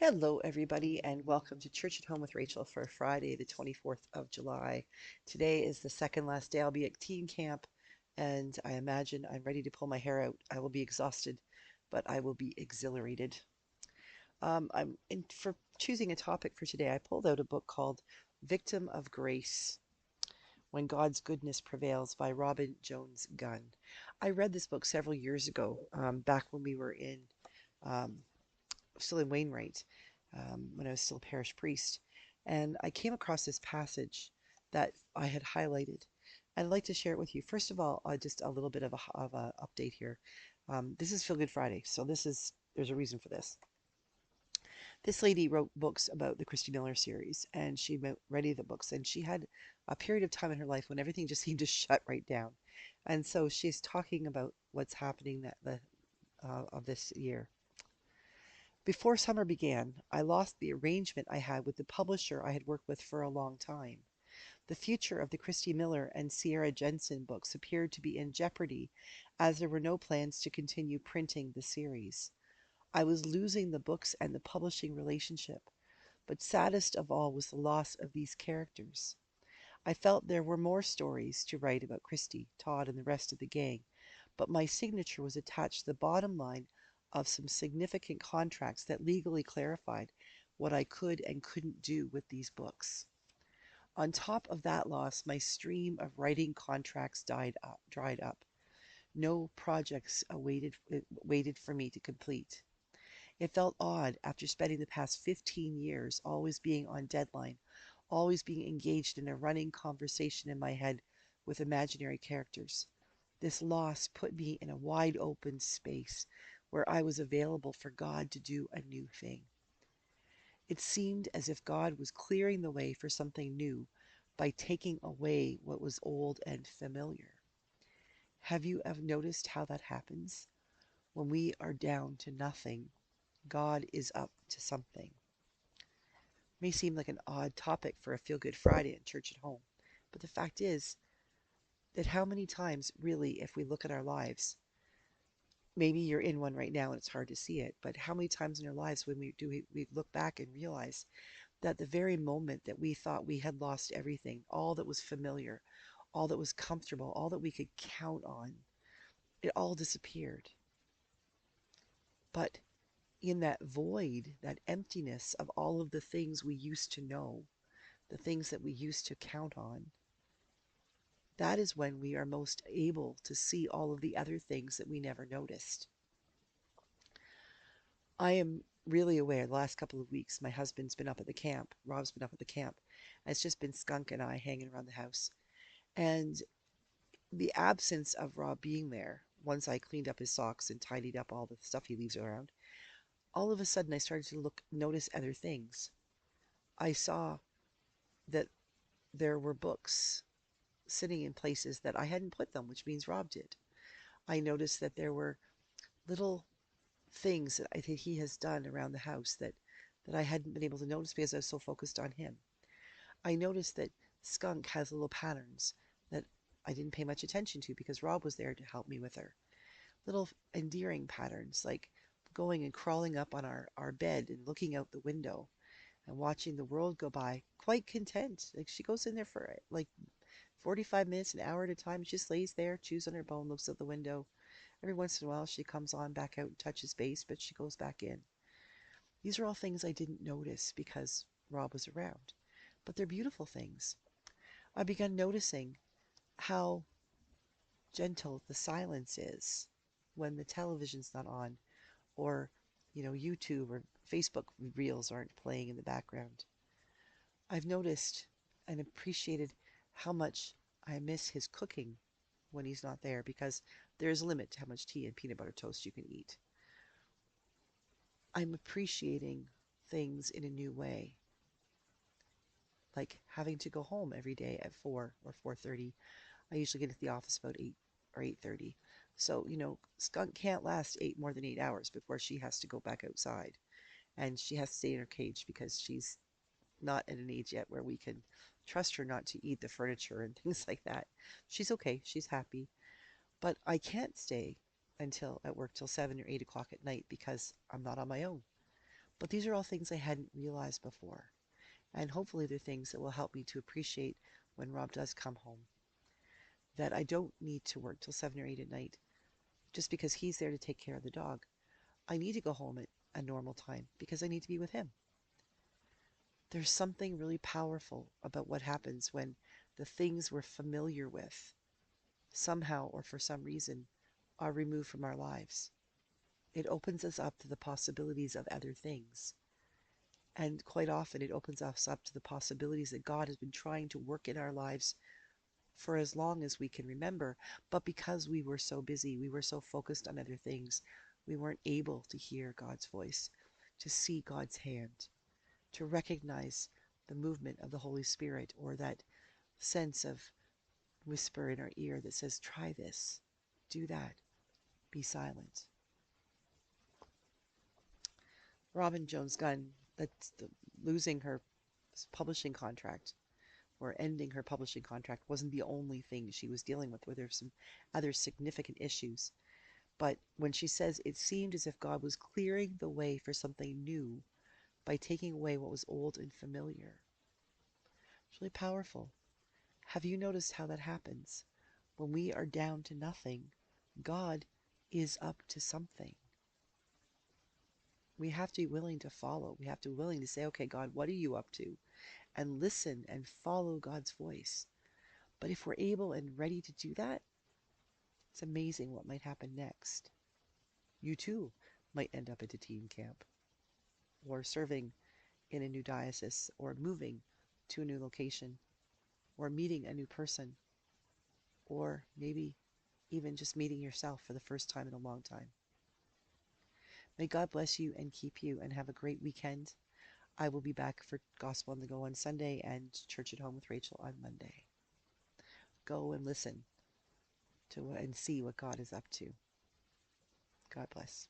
Hello, everybody, and welcome to Church at Home with Rachel for Friday, the 24th of July. Today is the second last day I'll be at teen camp, and I imagine I'm ready to pull my hair out. I will be exhausted, but I will be exhilarated. For choosing a topic for today, I pulled out a book called Victim of Grace When God's Goodness Prevails by Robin Jones Gunn. I read this book several years ago, back when we were um, still in Wainwright, when I was still a parish priest. And I came across this passage that I had highlighted. I'd like to share it with you. First of all, just a little bit of a update here. This is Feel Good Friday, so there's a reason for this. This lady wrote books about the Christy Miller series, and she read the books, and she had a period of time in her life when everything just seemed to shut right down. And so she's talking about what's happening of this year. Before summer began, I lost the arrangement I had with the publisher I had worked with for a long time. The future of the Christy Miller and Sierra Jensen books appeared to be in jeopardy, as there were no plans to continue printing the series. I was losing the books and the publishing relationship, but saddest of all was the loss of these characters. I felt there were more stories to write about Christy, Todd, and the rest of the gang, but my signature was attached to the bottom line of some significant contracts that legally clarified what I could and couldn't do with these books. On top of that loss, my stream of writing contracts dried up. No projects waited for me to complete. It felt odd after spending the past 15 years always being on deadline, always being engaged in a running conversation in my head with imaginary characters. This loss put me in a wide open space where I was available for God to do a new thing. It seemed as if God was clearing the way for something new by taking away what was old and familiar. Have you ever noticed how that happens? When we are down to nothing, God is up to something. May seem like an odd topic for a Feel Good Friday in Church at Home, but the fact is that how many times, really, if we look at our lives, maybe you're in one right now and it's hard to see it, but how many times in our lives when we look back and realize that the very moment that we thought we had lost everything, all that was familiar, all that was comfortable, all that we could count on, it all disappeared. But in that void, that emptiness of all of the things we used to know, the things that we used to count on, that is when we are most able to see all of the other things that we never noticed. I am really aware the last couple of weeks my husband's been up at the camp, Rob's been up at the camp, and it's just been Skunk and I hanging around the house. And the absence of Rob being there, once I cleaned up his socks and tidied up all the stuff he leaves around, all of a sudden I started to notice other things. I saw that there were books sitting in places that I hadn't put them, which means Rob did. I noticed that there were little things that I think he has done around the house that I hadn't been able to notice because I was so focused on him. I noticed that Skunk has little patterns that I didn't pay much attention to because Rob was there to help me with her. Little endearing patterns like going and crawling up on our bed and looking out the window and watching the world go by, quite content. Like she goes in there for like 45 minutes, an hour at a time. She just lays there, chews on her bone, looks out the window. Every once in a while, she comes on back out and touches base, but she goes back in. These are all things I didn't notice because Rob was around, but they're beautiful things. I began noticing how gentle the silence is when the television's not on, or YouTube or Facebook reels aren't playing in the background. I've noticed and appreciated how much I miss his cooking when he's not there because there's a limit to how much tea and peanut butter toast you can eat. I'm appreciating things in a new way, like having to go home every day at 4 or 4:30. I usually get to the office about 8 or 8:30. So, Skunk can't last more than 8 hours before she has to go back outside. And she has to stay in her cage because she's not at an age yet where we can trust her not to eat the furniture and things like that. She's okay. She's happy. But I can't stay until at work till 7 or 8 o'clock at night because I'm not on my own. But these are all things I hadn't realized before. And hopefully they're things that will help me to appreciate when Rob does come home. That I don't need to work till 7 or 8 at night just because he's there to take care of the dog. I need to go home at a normal time because I need to be with him. There's something really powerful about what happens when the things we're familiar with, somehow or for some reason, are removed from our lives. It opens us up to the possibilities of other things. And quite often it opens us up to the possibilities that God has been trying to work in our lives for as long as we can remember. But because we were so busy, we were so focused on other things, we weren't able to hear God's voice, to see God's hand, to recognize the movement of the Holy Spirit, or that sense of whisper in our ear that says, try this, do that, be silent. Robin Jones Gunn, losing her publishing contract or ending her publishing contract wasn't the only thing she was dealing with. Where there's some other significant issues. But when she says it seemed as if God was clearing the way for something new by taking away what was old and familiar, it's really powerful. Have you noticed how that happens? When we are down to nothing, God is up to something. We have to be willing to follow. We have to be willing to say, okay, God, what are you up to? And listen and follow God's voice. But if we're able and ready to do that, it's amazing what might happen next. You too might end up at a teen camp, or serving in a new diocese, or moving to a new location, or meeting a new person, or maybe even just meeting yourself for the first time in a long time. May God bless you and keep you, and have a great weekend. I will be back for Gospel on the Go on Sunday and Church at Home with Rachel on Monday. Go and listen to and see what God is up to. God bless.